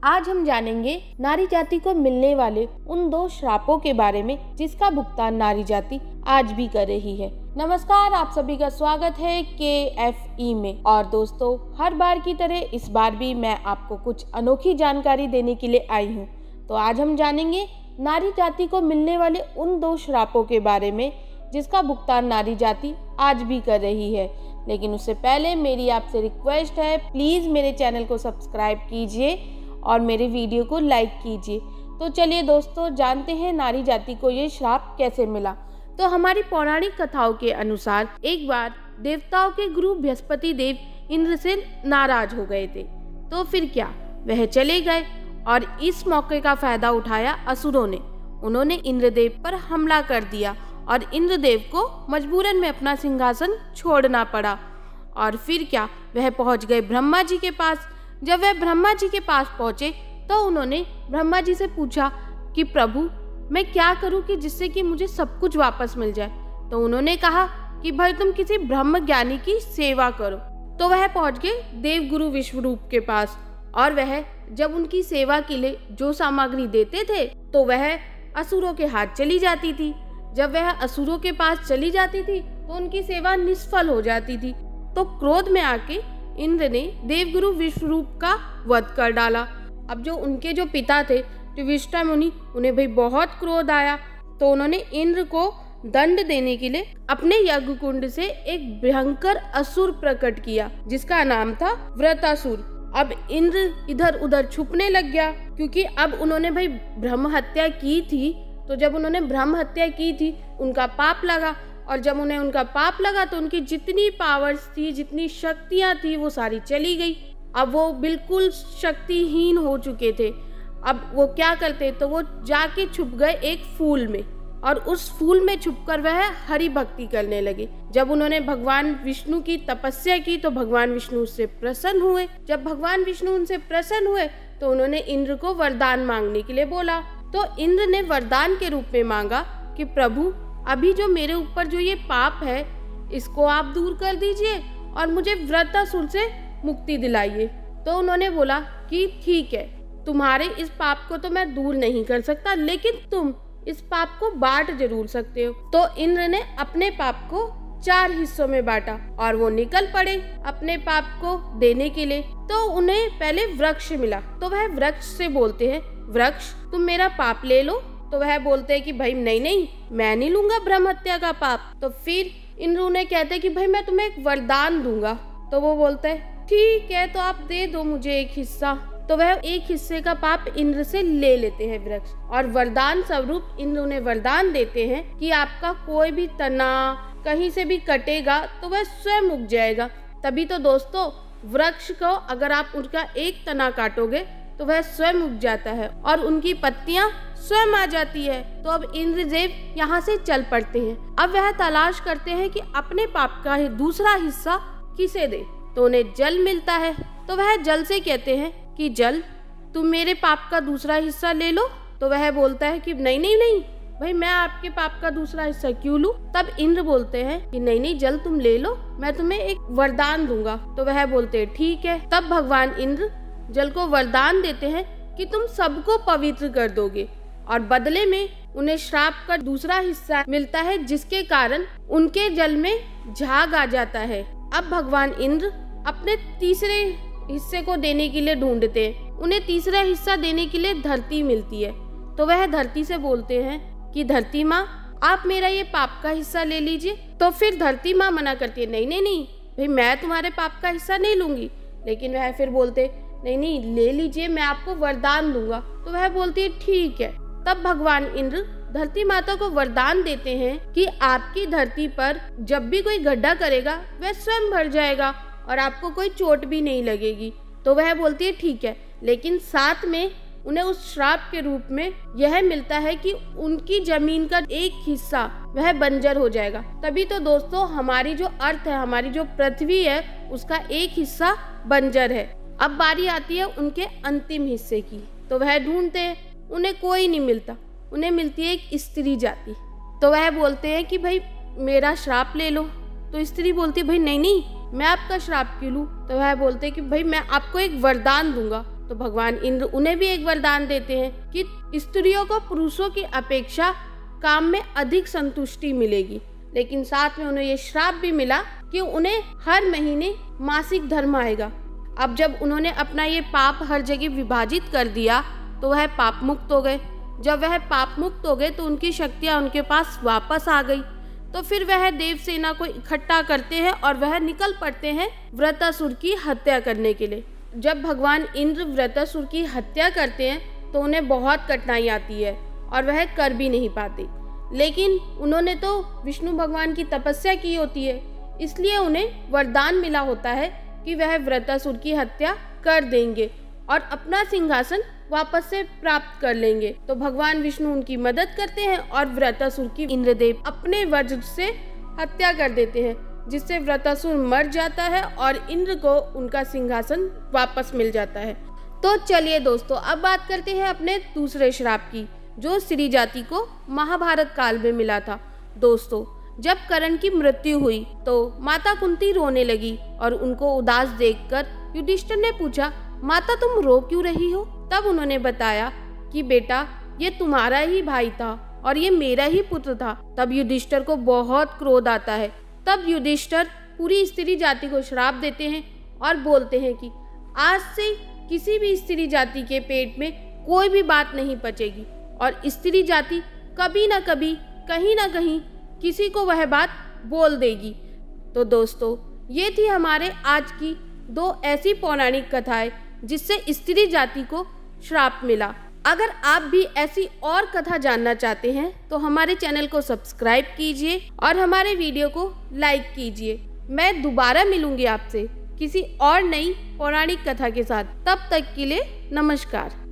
आज हम जानेंगे नारी जाति को मिलने वाले उन 2 श्रापों के बारे में जिसका भुगतान नारी जाति आज भी कर रही है। नमस्कार, आप सभी का स्वागत है KFE में। और दोस्तों, हर बार की तरह इस बार भी मैं आपको कुछ अनोखी जानकारी देने के लिए आई हूँ। तो आज हम जानेंगे नारी जाति को मिलने वाले उन 2 श्रापों के बारे में जिसका भुगतान नारी जाति आज भी कर रही है। लेकिन उससे पहले मेरी आपसे रिक्वेस्ट है, प्लीज़ मेरे चैनल को सब्सक्राइब कीजिए और मेरे वीडियो को लाइक कीजिए। तो चलिए दोस्तों, जानते हैं नारी जाति को ये श्राप कैसे मिला। तो हमारी पौराणिक कथाओं के अनुसार एक बार देवताओं के गुरु बृहस्पति देव इंद्र से नाराज हो गए थे। तो फिर क्या, वह चले गए और इस मौके का फायदा उठाया असुरों ने। उन्होंने इंद्रदेव पर हमला कर दिया और इंद्रदेव को मजबूरन में अपना सिंहासन छोड़ना पड़ा। और फिर क्या, वह पहुंच गए ब्रह्मा जी के पास। जब वह ब्रह्मा जी के पास पहुंचे तो उन्होंने ब्रह्मा जी से पूछा कि प्रभु, मैं क्या करूं कि जिससे कि मुझे सब कुछ वापस मिल जाए। तो उन्होंने कहा कि भाई तुम किसी ब्रह्म ज्ञानी की सेवा करो। तो वह पहुंच गए देव गुरु विश्वरूप के पास और वह जब उनकी सेवा के लिए जो सामग्री देते थे तो वह असुरों के हाथ चली जाती थी। जब वह असुरों के पास चली जाती थी तो उनकी सेवा निष्फल हो जाती थी। तो क्रोध में आके इंद्र ने देवगुरु विश्वरूप का वध कर डाला। अब जो उनके जो पिता थे त्रिविष्टा मुनि, उन्हें भाई बहुत क्रोध आया। तो उन्होंने इंद्र को दंड देने के लिए अपने यज्ञ कुंड से एक भयंकर असुर प्रकट किया जिसका नाम था व्रतासुर। अब इंद्र इधर उधर छुपने लग गया क्योंकि अब उन्होंने भाई ब्रह्म हत्या की थी। तो जब उन्होंने ब्रह्म हत्या की थी उनका पाप लगा, और जब उन्हें उनका पाप लगा तो उनकी जितनी पावर्स थी, जितनी शक्तियां थी, वो सारी चली गई। अब वो बिल्कुल शक्तिहीन हो चुके थे। अब वो क्या करते, तो वो जाके छुप गए एक फूल में और उस फूल में छुपकर वह हरि भक्ति करने लगे। जब उन्होंने भगवान विष्णु की तपस्या की तो भगवान विष्णु उससे प्रसन्न हुए। जब भगवान विष्णु उनसे प्रसन्न हुए तो उन्होंने इंद्र को वरदान मांगने के लिए बोला। तो इंद्र ने वरदान के रूप में मांगा कि प्रभु, अभी जो मेरे ऊपर जो ये पाप है इसको आप दूर कर दीजिए और मुझे व्रतासुर से मुक्ति दिलाइए। तो उन्होंने बोला कि ठीक है, तुम्हारे इस पाप को तो मैं दूर नहीं कर सकता, लेकिन तुम इस पाप को बांट जरूर सकते हो। तो इंद्र ने अपने पाप को 4 हिस्सों में बांटा और वो निकल पड़े अपने पाप को देने के लिए। तो उन्हें पहले वृक्ष मिला। तो वह वृक्ष से बोलते हैं, वृक्ष तुम मेरा पाप ले लो। तो वह बोलते हैं कि भाई नहीं, मैं नहीं लूंगा ब्रह्म हत्या का पाप। तो फिर इंद्र उन्हें कहते हैं कि भाई मैं तुम्हें एक वरदान दूंगा। तो वो बोलते हैं ठीक है, तो आप दे दो मुझे एक हिस्सा। तो वह एक हिस्से का पाप इंद्र से ले लेते हैं वृक्ष, और वरदान स्वरूप इंद्र उन्हें वरदान देते हैं कि आपका कोई भी तना कहीं से भी कटेगा तो वह स्वयं उग जाएगा। तभी तो दोस्तों, वृक्ष को अगर आप उनका एक तना काटोगे तो वह स्वयं उग जाता है और उनकी पत्तियां स्वयं आ जाती है। तो अब इंद्रदेव यहाँ से चल पड़ते हैं। अब वह तलाश करते हैं कि अपने पाप का दूसरा हिस्सा किसे दे। तो उन्हें जल मिलता है। तो वह जल से कहते हैं कि जल, तुम मेरे पाप का दूसरा हिस्सा ले लो। तो वह बोलता है कि नहीं भाई, मैं आपके पाप का दूसरा हिस्सा क्यों लूं। तब इंद्र बोलते हैं कि नहीं जल तुम ले लो, मैं तुम्हें एक वरदान दूंगा। तो वह बोलते हैं ठीक है। तब भगवान इंद्र जल को वरदान देते हैं कि तुम सबको पवित्र कर दोगे, और बदले में उन्हें श्राप का दूसरा हिस्सा मिलता है जिसके कारण उनके जल में झाग आ जाता है। अब भगवान इंद्र अपने तीसरे हिस्से को देने के लिए ढूंढते हैं। उन्हें तीसरा हिस्सा देने के लिए धरती मिलती है। तो वह धरती से बोलते हैं कि धरती माँ, आप मेरा ये पाप का हिस्सा ले लीजिए। तो फिर धरती माँ मना करती है, नहीं भाई, मैं तुम्हारे पाप का हिस्सा नहीं लूंगी। लेकिन वह फिर बोलते नहीं ले लीजिए, मैं आपको वरदान दूंगा। तो वह बोलती है ठीक है। तब भगवान इंद्र धरती माता को वरदान देते हैं कि आपकी धरती पर जब भी कोई गड्ढा करेगा वह स्वयं भर जाएगा और आपको कोई चोट भी नहीं लगेगी। तो वह बोलती है ठीक है, लेकिन साथ में उन्हें उस श्राप के रूप में यह मिलता है कि उनकी जमीन का एक हिस्सा वह बंजर हो जाएगा। तभी तो दोस्तों, हमारी जो अर्थ है, हमारी जो पृथ्वी है, उसका एक हिस्सा बंजर है। अब बारी आती है उनके अंतिम हिस्से की। तो वह ढूंढते हैं, उन्हें कोई नहीं मिलता। उन्हें मिलती है एक स्त्री जाति। तो वह बोलते हैं कि भाई मेरा श्राप ले लो। तो स्त्री बोलती है भाई नहीं, मैं आपका श्राप क्यों लूं। तो वह बोलते हैं कि भाई मैं आपको एक वरदान दूंगा। तो भगवान इंद्र उन्हें भी एक वरदान देते हैं कि स्त्रियों को पुरुषों की अपेक्षा काम में अधिक संतुष्टि मिलेगी, लेकिन साथ में उन्हें ये श्राप भी मिला कि उन्हें हर महीने मासिक धर्म आएगा। अब जब उन्होंने अपना ये पाप हर जगह विभाजित कर दिया तो वह पाप मुक्त हो गए। जब वह पाप मुक्त हो गए तो उनकी शक्तियाँ उनके पास वापस आ गई। तो फिर वह देव सेना को इकट्ठा करते हैं और वह निकल पड़ते हैं वृत्रासुर की हत्या करने के लिए। जब भगवान इंद्र वृत्रासुर की हत्या करते हैं तो उन्हें बहुत कठिनाई आती है और वह कर भी नहीं पाते, लेकिन उन्होंने तो विष्णु भगवान की तपस्या की होती है, इसलिए उन्हें वरदान मिला होता है कि वह वृत्रासुर की हत्या कर देंगे और अपना सिंहासन वापस से प्राप्त कर लेंगे। तो भगवान विष्णु उनकी मदद करते हैं और वृत्रासुर की इंद्रदेव अपने वज्र से हत्या कर देते हैं, जिससे वृत्रासुर मर जाता है और इंद्र को उनका सिंहासन वापस मिल जाता है। तो चलिए दोस्तों, अब बात करते हैं अपने दूसरे श्राप की, जो स्त्री जाति को महाभारत काल में मिला था। दोस्तों, जब कर्ण की मृत्यु हुई तो माता कुंती रोने लगी और उनको उदास देखकर युधिष्ठिर ने पूछा, माता तुम रो क्यों रही हो? तब उन्होंने बताया कि बेटा, ये तुम्हारा ही भाई था और ये मेरा ही पुत्र था। तब युधिष्ठिर को बहुत क्रोध आता है। तब युधिष्ठिर पूरी स्त्री जाति को श्राप देते हैं और बोलते हैं कि आज से किसी भी स्त्री जाति के पेट में कोई भी बात नहीं पचेगी और स्त्री जाति कभी ना कभी कहीं ना कहीं किसी को वह बात बोल देगी। तो दोस्तों, ये थी हमारे आज की 2 ऐसी पौराणिक कथाएं जिससे स्त्री जाति को श्राप मिला। अगर आप भी ऐसी और कथा जानना चाहते हैं तो हमारे चैनल को सब्सक्राइब कीजिए और हमारे वीडियो को लाइक कीजिए। मैं दोबारा मिलूंगी आपसे किसी और नई पौराणिक कथा के साथ। तब तक के लिए नमस्कार।